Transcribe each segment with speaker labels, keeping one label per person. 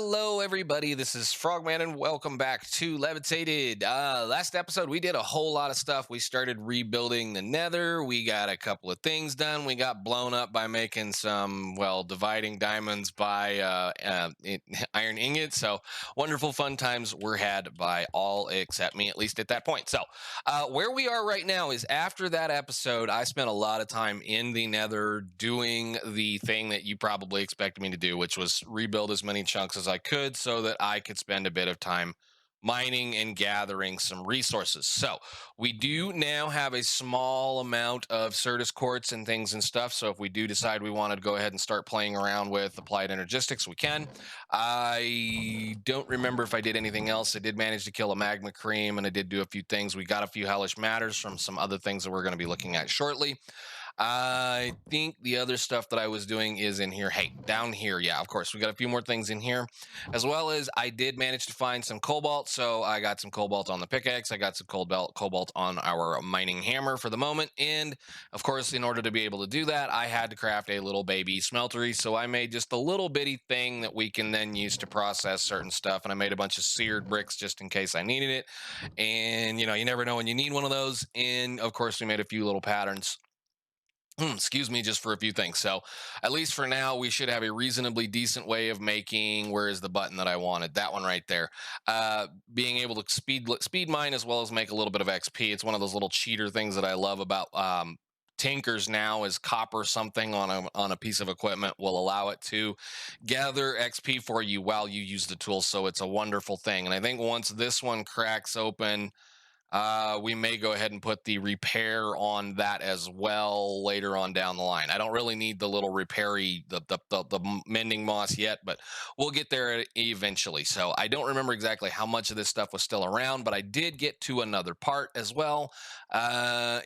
Speaker 1: Hello, everybody. This is Frogman, and welcome back to Levitated. Last episode, we did a whole lot of stuff. We started rebuilding the Nether. We got a couple of things done. We got blown up by making some, well, dividing diamonds by iron ingots. So wonderful, fun times were had by all except me, at least at that point. So where we are right now is after that episode, I spent a lot of time in the Nether doing the thing that you probably expected me to do, which was rebuild as many chunks as I could so that I could spend a bit of time mining and gathering some resources. So we do now have a small amount of Certus quartz and things and stuff. So if we do decide we want to go ahead and start playing around with applied energistics, we can. I don't remember if I did anything else. I did manage to kill a magma cream, and I did do a few things. We got a few hellish matters from some other things that we're going to be looking at shortly. I think the other stuff that I was doing is in here. Hey, down here. Yeah, of course. We got a few more things in here, as well as I did manage to find some cobalt. So I got some cobalt on the pickaxe. I got some cobalt on our mining hammer for the moment. And of course, in order to be able to do that, I had to craft a little baby smeltery. So I made just a little bitty thing that we can then use to process certain stuff. And I made a bunch of seared bricks just in case I needed it. And, you never know when you need one of those. And of course, we made a few little patterns. Excuse me, just for a few things. So at least for now, we should have a reasonably decent way of making, where is the button that I wanted? That one right there. Being able to speed mine as well as make a little bit of XP. It's one of those little cheater things that I love about tankers now, is copper something on a piece of equipment will allow it to gather XP for you while you use the tool. So it's a wonderful thing. And I think once this one cracks open, we may go ahead and put the repair on that as well later on down the line. I don't really need the little repairy, the mending moss yet, but we'll get there eventually. So I don't remember exactly how much of this stuff was still around, but I did get to another part as well.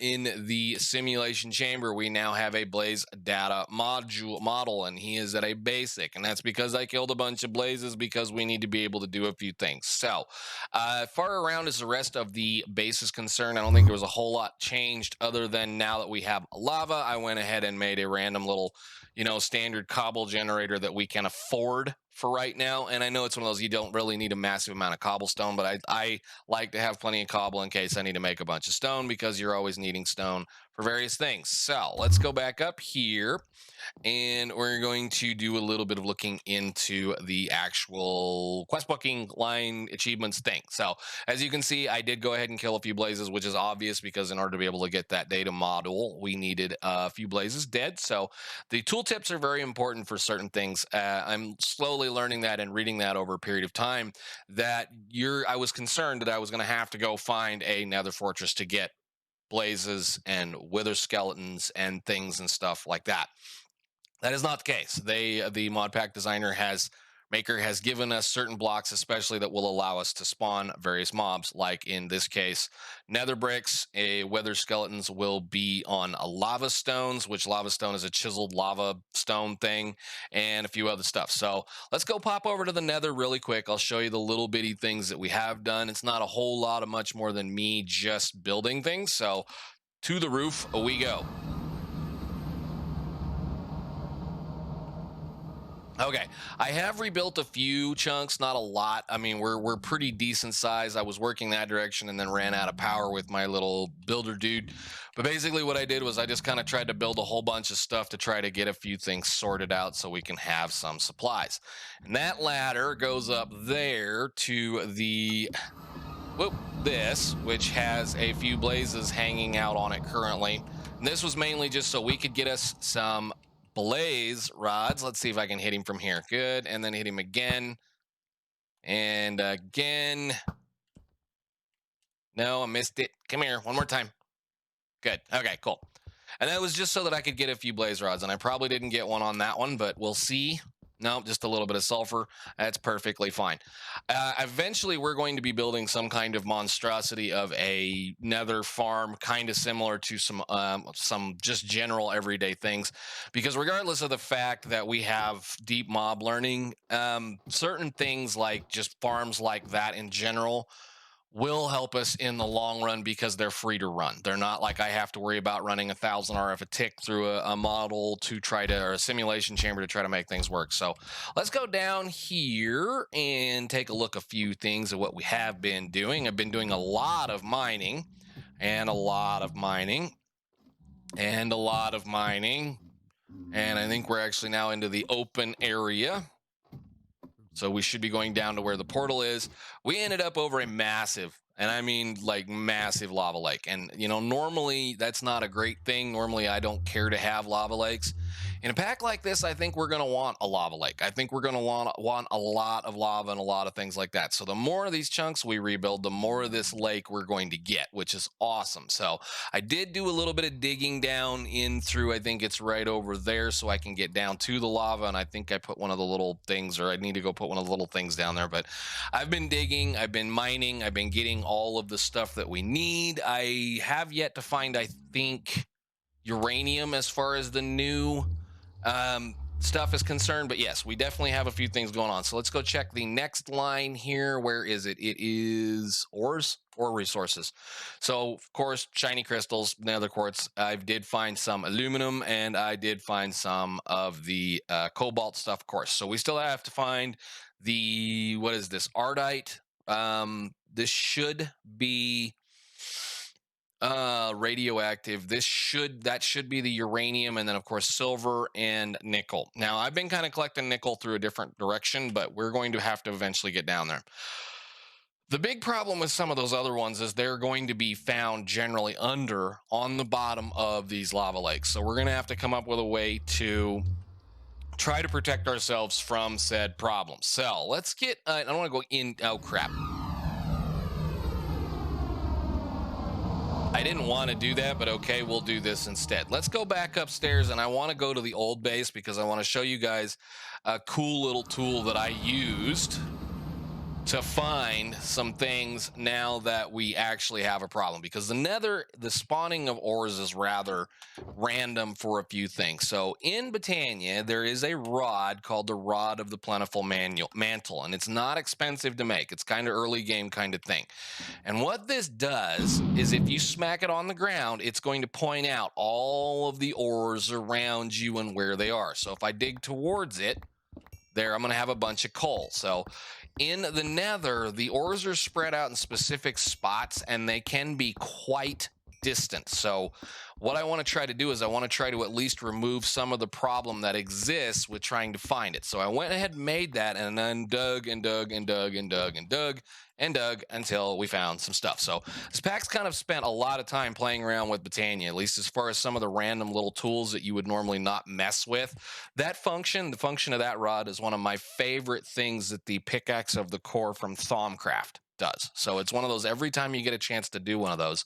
Speaker 1: In the simulation chamber, we now have a blaze data model, and he is at a basic, and that's because I killed a bunch of blazes because we need to be able to do a few things. So far around as the rest of the base is concerned, I don't think there was a whole lot changed, other than now that we have lava, I went ahead and made a random little, standard cobble generator that we can afford for right now. And I know it's one of those, you don't really need a massive amount of cobblestone, but I like to have plenty of cobble in case I need to make a bunch of stone, because you're always needing stone for various things. So let's go back up here, and we're going to do a little bit of looking into the actual quest booking line achievements thing. So as you can see, I did go ahead and kill a few blazes, which is obvious because in order to be able to get that data model, we needed a few blazes dead. So the tooltips are very important for certain things. I'm slowly learning that and reading that over a period of time, that I was concerned that I was going to have to go find a nether fortress to get blazes and wither skeletons and things and stuff like that. That is not the case. The modpack maker has given us certain blocks, especially that will allow us to spawn various mobs. Like in this case, nether bricks, wither skeletons will be on lava stones, which lava stone is a chiseled lava stone thing, and a few other stuff. So let's go pop over to the nether really quick. I'll show you the little bitty things that we have done. It's not a whole lot of much more than me just building things. So to the roof we go. Okay, I have rebuilt a few chunks, not a lot. I mean, we're pretty decent size. I was working that direction and then ran out of power with my little builder dude. But basically what I did was I just kind of tried to build a whole bunch of stuff to try to get a few things sorted out so we can have some supplies. And that ladder goes up there to this, which has a few blazes hanging out on it currently. And this was mainly just so we could get us some blaze rods. Let's see if I can hit him from here. Good. And then hit him again. And again. No, I missed it. Come here. One more time. Good. Okay, cool. And that was just so that I could get a few blaze rods. And I probably didn't get one on that one, but we'll see. No, just a little bit of sulfur. That's perfectly fine. Eventually, we're going to be building some kind of monstrosity of a nether farm, kind of similar to some just general everyday things. Because regardless of the fact that we have deep mob learning, certain things like just farms like that in general will help us in the long run because they're free to run. They're not like I have to worry about running 1,000 RF a tick through a model to try to, or a simulation chamber to try to make things work. So let's go down here and take a look a few things of what we have been doing. I've been doing a lot of mining and a lot of mining and a lot of mining. And I think we're actually now into the open area. So we should be going down to where the portal is. We ended up over a massive, and I mean like massive lava lake. And, you know, normally that's not a great thing. Normally I don't care to have lava lakes. In a pack like this, I think we're going to want a lava lake. I think we're going to want a lot of lava and a lot of things like that. So the more of these chunks we rebuild, the more of this lake we're going to get, which is awesome. So I did do a little bit of digging down in through, I think it's right over there, so I can get down to the lava. And I think I put one of the little things, or I need to go put one of the little things down there. But I've been digging, I've been mining, I've been getting all of the stuff that we need. I have yet to find, I think, uranium as far as the new stuff is concerned, but yes, we definitely have a few things going on. So let's go check the next line here. Where is it? It is ores or resources. So of course, shiny crystals, nether quartz. I did find some aluminum, and I did find some of the cobalt stuff, of course. So we still have to find the, what is this, ardite. This should be radioactive. That should be the uranium, and then of course silver and nickel. Now I've been kind of collecting nickel through a different direction, but we're going to have to eventually get down there. The big problem with some of those other ones is they're going to be found generally on the bottom of these lava lakes. So we're going to have to come up with a way to try to protect ourselves from said problems. So let's get, I don't want to go in, oh crap. I didn't want to do that, but okay, we'll do this instead. Let's go back upstairs, and I want to go to the old base because I want to show you guys a cool little tool that I used to find some things now that we actually have a problem, because the nether, the spawning of ores is rather random for a few things. So in Britannia, there is a rod called the Rod of the Plentiful Mantle, and it's not expensive to make. It's kind of early game kind of thing. And what this does is if you smack it on the ground, it's going to point out all of the ores around you and where they are. So if I dig towards it, there, I'm going to have a bunch of coal. So in the nether, the ores are spread out in specific spots, and they can be quite distant. So what I want to try to do is I want to try to at least remove some of the problem that exists with trying to find it. So I went ahead and made that, and then dug and dug and dug and dug and dug and dug until we found some stuff. So this pack's kind of spent a lot of time playing around with Britannia, at least as far as some of the random little tools that you would normally not mess with. That function, the function of that rod, is one of my favorite things that the pickaxe of the core from Thaumcraft does. So it's one of those, every time you get a chance to do one of those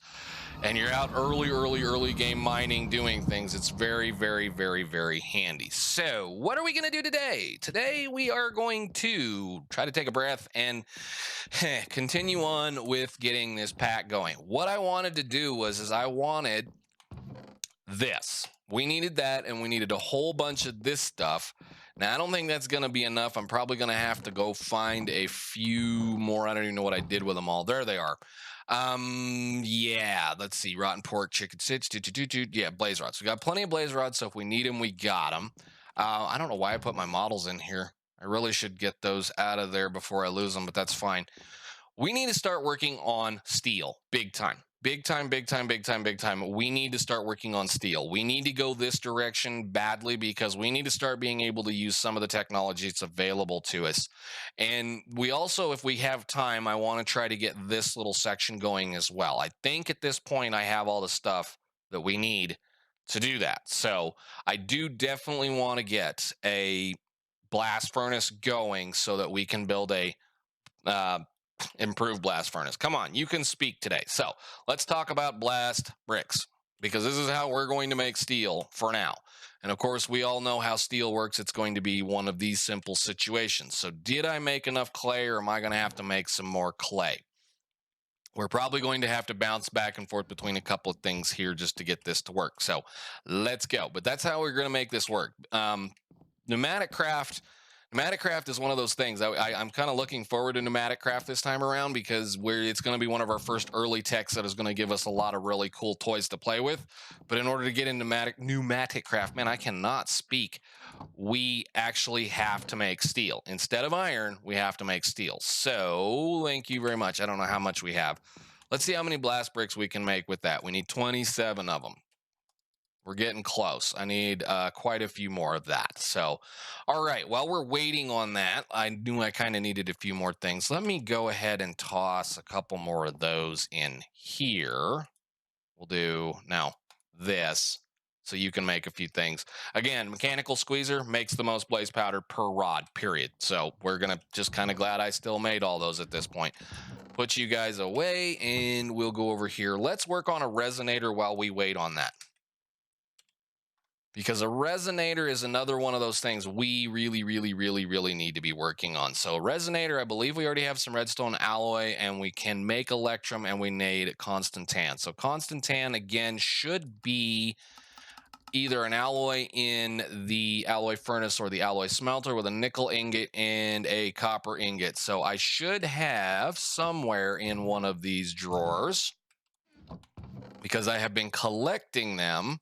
Speaker 1: and you're out early game mining, doing things, it's very, very, very, very handy. So what are we going to do today? Today we are going to try to take a breath and continue on with getting this pack going. What I wanted to do was I wanted this. We needed that, and we needed a whole bunch of this stuff. Now, I don't think that's going to be enough. I'm probably going to have to go find a few more. I don't even know what I did with them all. There they are. Yeah, let's see. Rotten pork, chicken sits, yeah, blaze rods. We got plenty of blaze rods, so if we need them, we got them. I don't know why I put my models in here. I really should get those out of there before I lose them, but that's fine. We need to start working on steel, big time. Big time, big time, big time, big time. We need to start working on steel. We need to go this direction badly because we need to start being able to use some of the technology that's available to us. And we also, if we have time, I want to try to get this little section going as well. I think at this point I have all the stuff that we need to do that. So I do definitely want to get a blast furnace going so that we can build a improved blast furnace. Come on, you can speak today. So let's talk about blast bricks, because this is how we're going to make steel for now. And of course, we all know how steel works. It's going to be one of these simple situations. So did I make enough clay, or am I going to have to make some more clay? We're probably going to have to bounce back and forth between a couple of things here just to get this to work. So let's go. But that's how we're going to make this work. Pneumatic Craft Pneumatic Craft is one of those things. I'm kind of looking forward to Pneumatic Craft this time around because it's going to be one of our first early techs that is going to give us a lot of really cool toys to play with. But in order to get into Pneumatic Craft, man, I cannot speak. We actually have to make steel. Instead of iron, we have to make steel. So thank you very much. I don't know how much we have. Let's see how many blast bricks we can make with that. We need 27 of them. We're getting close. I need quite a few more of that. So, all right, while we're waiting on that, I knew I kind of needed a few more things. Let me go ahead and toss a couple more of those in here. We'll do now this so you can make a few things. Again, mechanical squeezer makes the most blaze powder per rod, period. So we're going to just kind of glad I still made all those at this point. Put you guys away and we'll go over here. Let's work on a resonator while we wait on that. Because a resonator is another one of those things we really need to be working on. So resonator, I believe we already have some redstone alloy and we can make electrum and we need constant tan. So constant tan again should be either an alloy in the alloy furnace or the alloy smelter with a nickel ingot and a copper ingot. So I should have somewhere in one of these drawers, because I have been collecting them,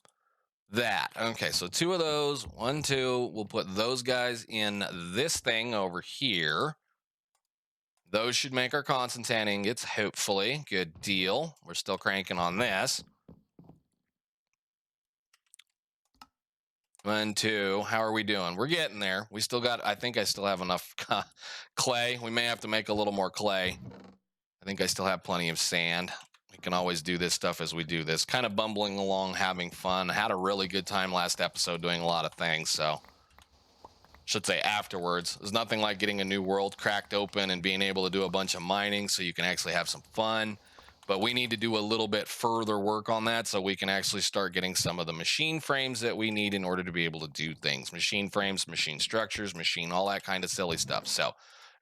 Speaker 1: that. Okay, so 2 of those, 1, 2, we'll put those guys in this thing over here. Those should make our constant tan ingots, hopefully. Good deal. We're still cranking on this. 1, 2, how are we doing? We're getting there. We still got, I think I still have enough clay. We may have to make a little more clay. I think I still have plenty of sand. We can always do this stuff as we do this. Kind of bumbling along, having fun. Had a really good time last episode doing a lot of things, so. Should say afterwards. There's nothing like getting a new world cracked open and being able to do a bunch of mining so you can actually have some fun. But we need to do a little bit further work on that so we can actually start getting some of the machine frames that we need in order to be able to do things. Machine frames, machine structures, machine, all that kind of silly stuff. So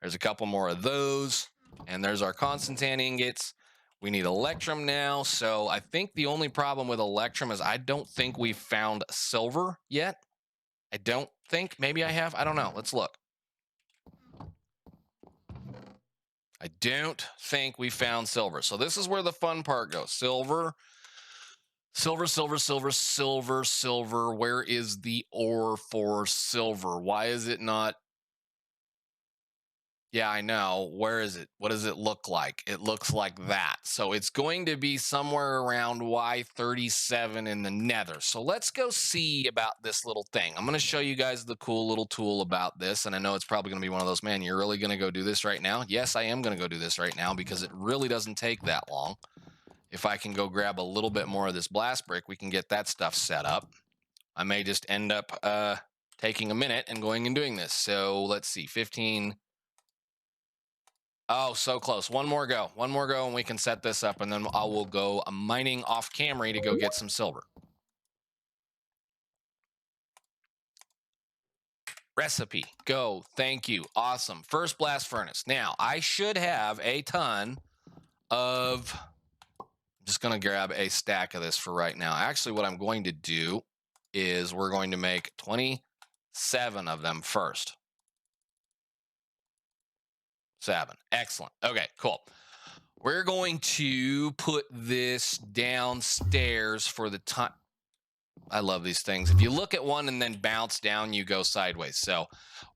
Speaker 1: there's a couple more of those. And there's our constant tan ingots. We need electrum now. So I think the only problem with electrum is I don't think we've found silver yet. I don't think. Maybe I have. I don't know. Let's look. I don't think we found silver. So this is where the fun part goes. Silver. Silver, silver, silver, silver, silver. Where is the ore for silver? Why is it not? Yeah, I know. Where is it? What does it look like? It looks like that. So it's going to be somewhere around Y37 in the Nether. So let's go see about this little thing. I'm going to show you guys the cool little tool about this. And I know it's probably going to be one of those, man, you're really going to go do this right now? Yes, I am going to go do this right now because it really doesn't take that long. If I can go grab a little bit more of this blast brick, we can get that stuff set up. I may just end up taking a minute and going and doing this. So let's see, 15... Oh, so close. One more go, and we can set this up, and then I will go mining off Camry to go get some silver. Recipe, go, thank you, awesome. First blast furnace. Now, I should have a ton of, I'm just gonna grab a stack of this for right now. Actually, what I'm going to do is we're going to make 27 of them first. 7. Excellent. Okay, cool. We're going to put this downstairs for the time. I love these things. If you look at one and then bounce down, you go sideways. So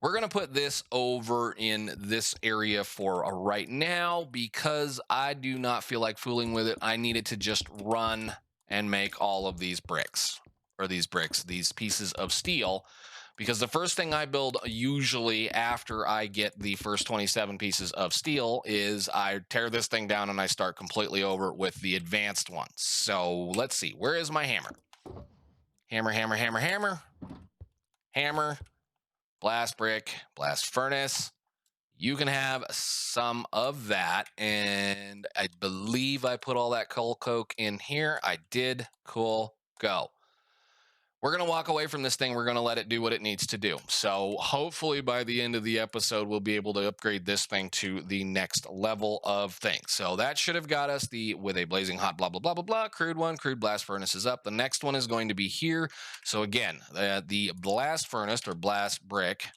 Speaker 1: we're going to put this over in this area for right now because I do not feel like fooling with it. I need it to just run and make all of these bricks, or these pieces of steel. Because the first thing I build usually after I get the first 27 pieces of steel is I tear this thing down and I start completely over with the advanced one. So let's see. Where is my hammer? Hammer, hammer, hammer, hammer. Hammer. Blast brick. Blast furnace. You can have some of that. And I believe I put all that coal coke in here. I did. Cool. Go. We're going to walk away from this thing. We're going to let it do what it needs to do. So hopefully by the end of the episode, we'll be able to upgrade this thing to the next level of things. So that should have got us with a blazing hot blah, blah, blah, blah, blah. Crude one, crude blast furnace is up. The next one is going to be here. So again, the blast furnace or blast brick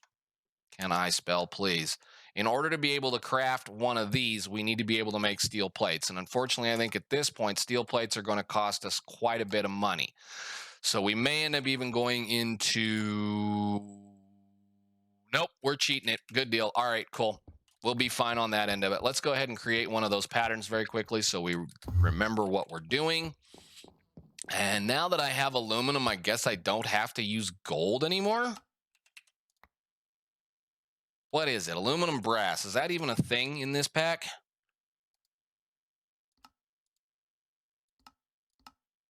Speaker 1: Can I spell, please? In order to be able to craft one of these, we need to be able to make steel plates. And unfortunately, I think at this point, steel plates are going to cost us quite a bit of money. So we may end up even going into... Nope, we're cheating it. Good deal. All right, cool. We'll be fine on that end of it. Let's go ahead and create one of those patterns very quickly so we remember what we're doing. And now that I have aluminum, I guess I don't have to use gold anymore. What is it? Aluminum brass. Is that even a thing in this pack?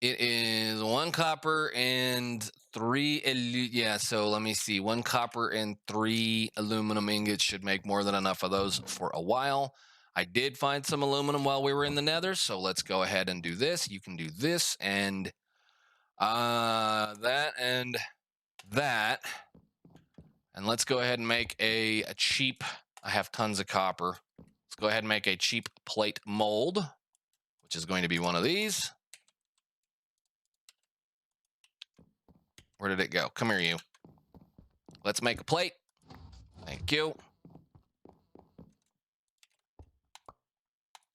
Speaker 1: It is 1 copper and 3. Yeah, so let me see. 1 copper and 3 aluminum ingots should make more than enough of those for a while. I did find some aluminum while we were in the Nether, so let's go ahead and do this. You can do this and that and that. And let's go ahead and make a cheap, I have tons of copper. Let's go ahead and make a cheap plate mold, which is going to be one of these. Where did it go? Come here, you. Let's make a plate. Thank you.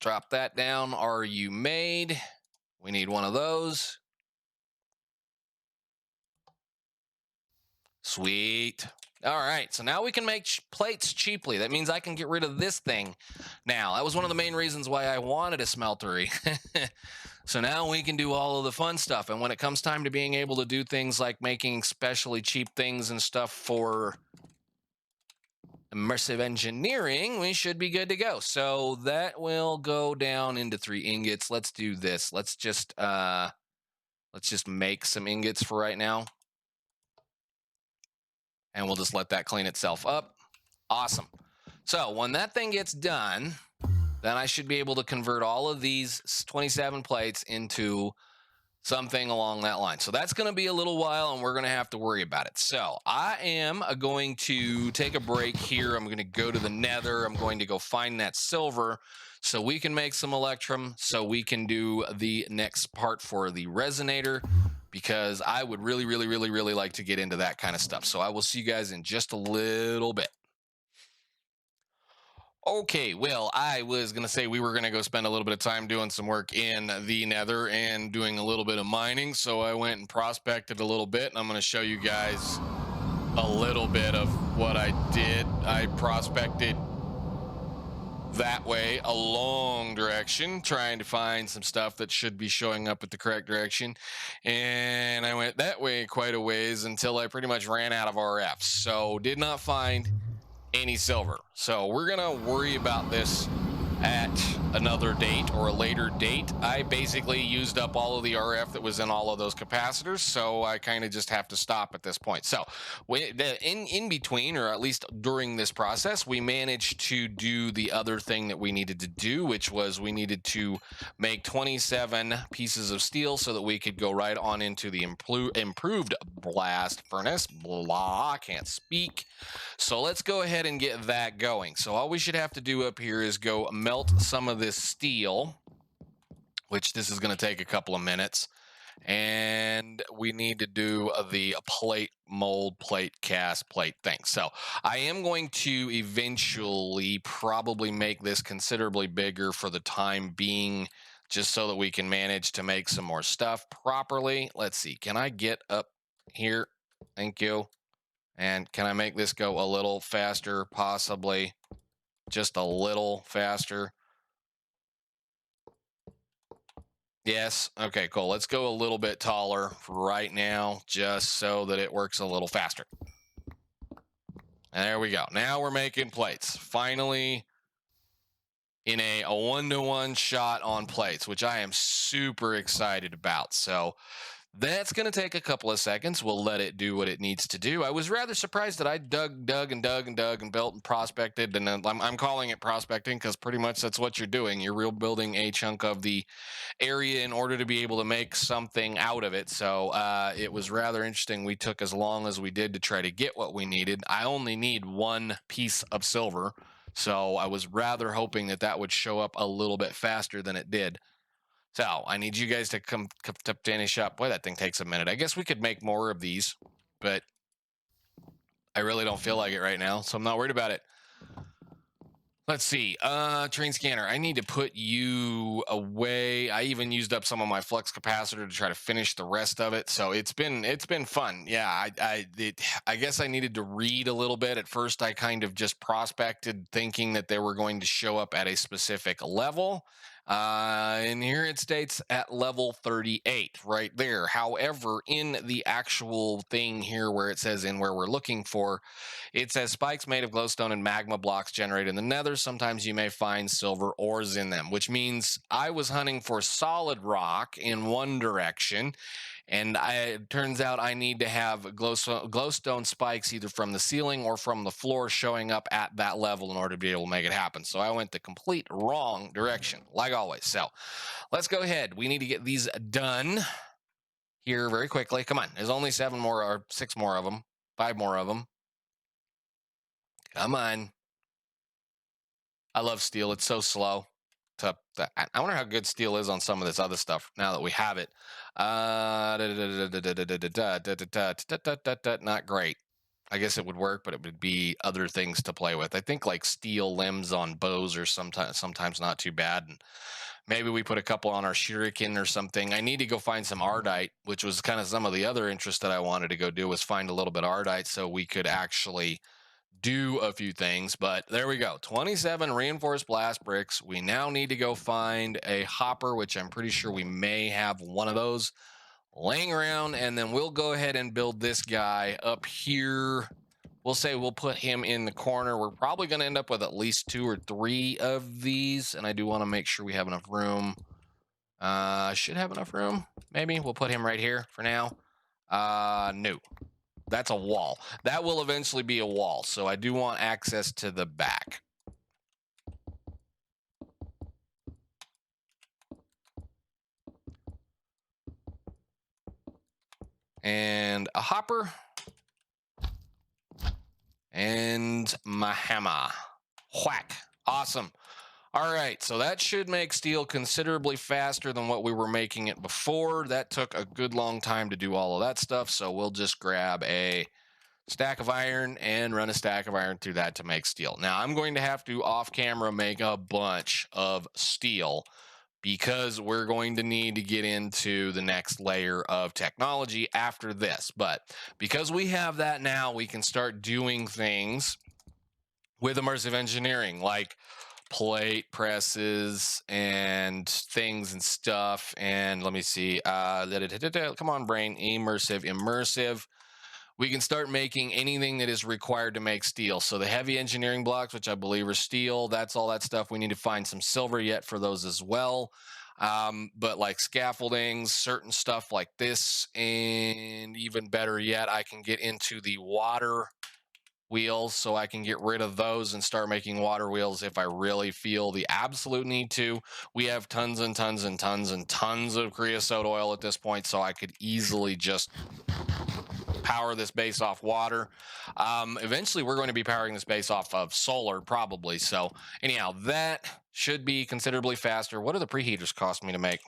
Speaker 1: Drop that down. Are you made? We need one of those. Sweet. All right, so now we can make plates cheaply. That means I can get rid of this thing now. That was one of the main reasons why I wanted a smeltery. So now we can do all of the fun stuff. And when it comes time to being able to do things like making especially cheap things and stuff for immersive engineering, we should be good to go. So that will go down into 3 ingots. Let's do this. Let's just make some ingots for right now. And we'll just let that clean itself up. Awesome. So when that thing gets done, then I should be able to convert all of these 27 plates into something along that line. So that's going to be a little while, and we're going to have to worry about it. So I am going to take a break here. I'm going to go to the Nether. I'm going to go find that silver so we can make some electrum, so we can do the next part for the Resonator, because I would really, really, really, really like to get into that kind of stuff. So I will see you guys in just a little bit. Okay, well, I was going to say we were going to go spend a little bit of time doing some work in the Nether and doing a little bit of mining. So I went and prospected a little bit, and I'm going to show you guys a little bit of what I did. I prospected that way, a long direction, trying to find some stuff that should be showing up at the correct direction. And I went that way quite a ways until I pretty much ran out of RFs. So did not find any silver. So we're gonna worry about this at another date or a later date. I basically used up all of the RF that was in all of those capacitors, so I kind of just have to stop at this point. So in between, or at least during this process, we managed to do the other thing that we needed to do, which was we needed to make 27 pieces of steel so that we could go right on into the improved blast furnace. Blah, I can't speak. So let's go ahead and get that going. So all we should have to do up here is go melt some of this steel, which this is going to take a couple of minutes. And we need to do the plate mold, plate cast, plate thing. So I am going to eventually probably make this considerably bigger for the time being, just so that we can manage to make some more stuff properly. Let's see. Can I get up here? Thank you. And can I make this go a little faster? Possibly. Just a little faster. Yes. Okay, cool. Let's go a little bit taller right now, just so that it works a little faster. And there we go. Now we're making plates. Finally, in a 1-to-1 shot on plates, which I am super excited about. So that's going to take a couple of seconds. We'll let it do what it needs to do. I was rather surprised that I dug and built and prospected. And I'm calling it prospecting because pretty much that's what you're doing. You're rebuilding a chunk of the area in order to be able to make something out of it. So it was rather interesting. We took as long as we did to try to get what we needed. I only need 1 piece of silver. So I was rather hoping that that would show up a little bit faster than it did. So I need you guys to come to finish up. Boy, that thing takes a minute. I guess we could make more of these, but I really don't feel like it right now, so I'm not worried about it. Let's see. Train scanner. I need to put you away. I even used up some of my flux capacitor to try to finish the rest of it. So it's been fun. Yeah, I guess I needed to read a little bit. At first, I kind of just prospected, thinking that they were going to show up at a specific level. And here it states at level 38 right there. However, in the actual thing here where it says in where we're looking for, it says spikes made of glowstone and magma blocks generated in the nether. Sometimes you may find silver ores in them, which means I was hunting for solid rock in one direction. And it turns out I need to have glowstone spikes either from the ceiling or from the floor showing up at that level in order to be able to make it happen. So I went the complete wrong direction, like always. So let's go ahead. We need to get these done here very quickly. Come on. There's only 7 more or 6 more of them, 5 more of them. Come on. I love steel. It's so slow. I wonder how good steel is on some of this other stuff now that we have it. Not great. I guess it would work, but it would be other things to play with. I think like steel limbs on bows are sometimes not too bad. And maybe we put a couple on our shuriken or something. I need to go find some ardite, which was kind of some of the other interest that I wanted to go do, was find a little bit of ardite so we could actually do a few things. But there we go. 27 reinforced blast bricks. We now need to go find a hopper, which I'm pretty sure we may have one of those laying around, and then we'll go ahead and build this guy up here. We'll say we'll put him in the corner. We're probably going to end up with at least 2 or 3 of these, and I do want to make sure we have enough room. Should have enough room. Maybe we'll put him right here for now. No. That's a wall. That will eventually be a wall, so I do want access to the back. And a hopper. And my hammer. Whack. Awesome. All right, so that should make steel considerably faster than what we were making it before. That took a good long time to do all of that stuff, so we'll just grab a stack of iron and run a stack of iron through that to make steel. Now, I'm going to have to off camera make a bunch of steel because we're going to need to get into the next layer of technology after this. But because we have that now, we can start doing things with immersive engineering, like plate presses and things and stuff. And let me see. Come on, brain. Immersive. We can start making anything that is required to make steel. So the heavy engineering blocks, which I believe are steel, that's all that stuff. We need to find some silver yet for those as well. But like scaffoldings, certain stuff like this, and even better yet, I can get into the water wheels, so I can get rid of those and start making water wheels if I really feel the absolute need to. We have tons and tons and tons and tons of creosote oil at this point, so I could easily just power this base off water. Eventually we're going to be powering this base off of solar probably. So anyhow, that should be considerably faster. What do the preheaters cost me to make?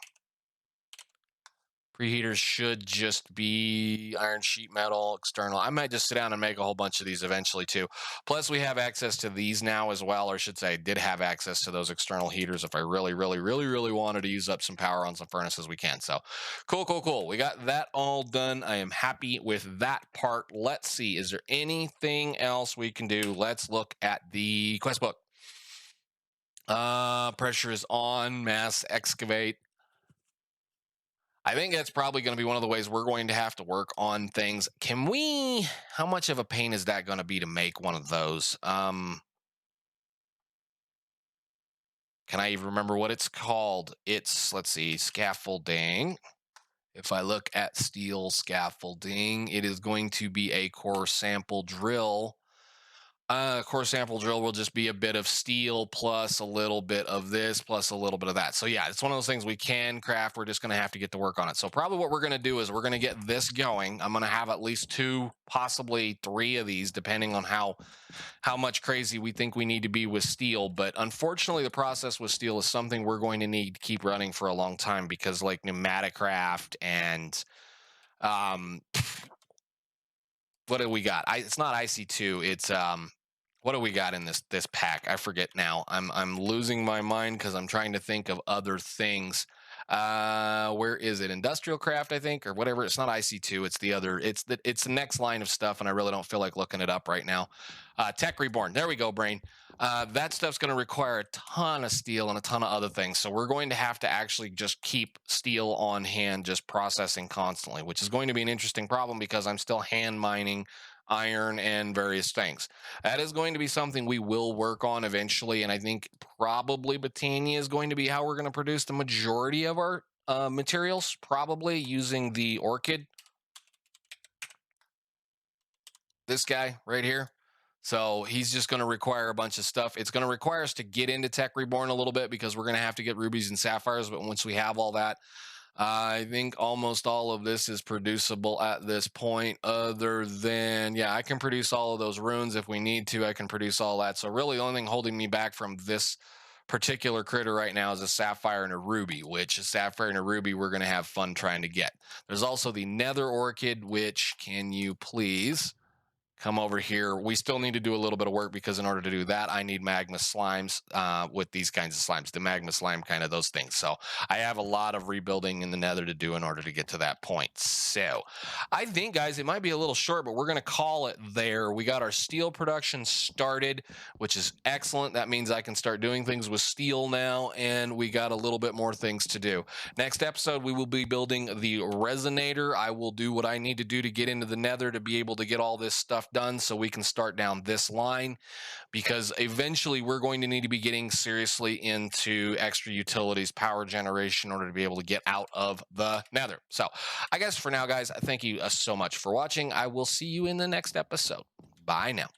Speaker 1: Preheaters should just be iron sheet metal external. I might just sit down and make a whole bunch of these eventually too. Plus we have access to these now as well, or I should say I did have access to those external heaters. If I really wanted to use up some power on some furnaces, we can. So cool. We got that all done. I am happy with that part. Let's see, is there anything else we can do? Let's look at the quest book. Pressure is on, mass excavate. I think that's probably going to be one of the ways we're going to have to work on things. How much of a pain is that going to be to make one of those? Can I even remember what it's called? It's, let's see, scaffolding. If I look at steel scaffolding, it is going to be a core sample drill. Core sample drill will just be a bit of steel plus a little bit of this plus a little bit of that. So yeah, it's one of those things we can craft. We're just going to have to get to work on it. So probably what we're going to do is we're going to get this going. I'm going to have at least 2, possibly 3 of these, depending on how much crazy we think we need to be with steel. But unfortunately, the process with steel is something we're going to need to keep running for a long time, because like Pneumatic Craft and what do we got? It's not IC2. It's what do we got in this pack? I forget now. I'm losing my mind because I'm trying to think of other things. Where is it? Industrial craft, I think, or whatever. It's not IC2. It's the other. It's the next line of stuff, and I really don't feel like looking it up right now. Tech Reborn. There we go, brain. That stuff's going to require a ton of steel and a ton of other things. So we're going to have to actually just keep steel on hand, just processing constantly, which is going to be an interesting problem because I'm still hand mining iron and various things. That is going to be something we will work on eventually. And I think probably Botania is going to be how we're going to produce the majority of our materials, probably using the orchid. This guy right here. So he's just going to require a bunch of stuff. It's going to require us to get into Tech Reborn a little bit because we're going to have to get rubies and sapphires. But once we have all that, I think almost all of this is producible at this point, other than, yeah, I can produce all of those runes if we need to. I can produce all that. So really the only thing holding me back from this particular critter right now is a sapphire and a ruby, which a sapphire and a ruby we're going to have fun trying to get. There's also the nether orchid, which can you please come over here. We still need to do a little bit of work because in order to do that, I need magma slimes with these kinds of slimes, the magma slime kind of those things. So I have a lot of rebuilding in the nether to do in order to get to that point. So I think, guys, it might be a little short, but we're going to call it there. We got our steel production started, which is excellent. That means I can start doing things with steel now, and we got a little bit more things to do. Next episode, we will be building the Resonator. I will do what I need to do to get into the nether to be able to get all this stuff done so we can start down this line, because eventually we're going to need to be getting seriously into extra utilities, power generation, in order to be able to get out of the nether. So I guess for now, guys, thank you so much for watching. I will see you in the next episode. Bye now.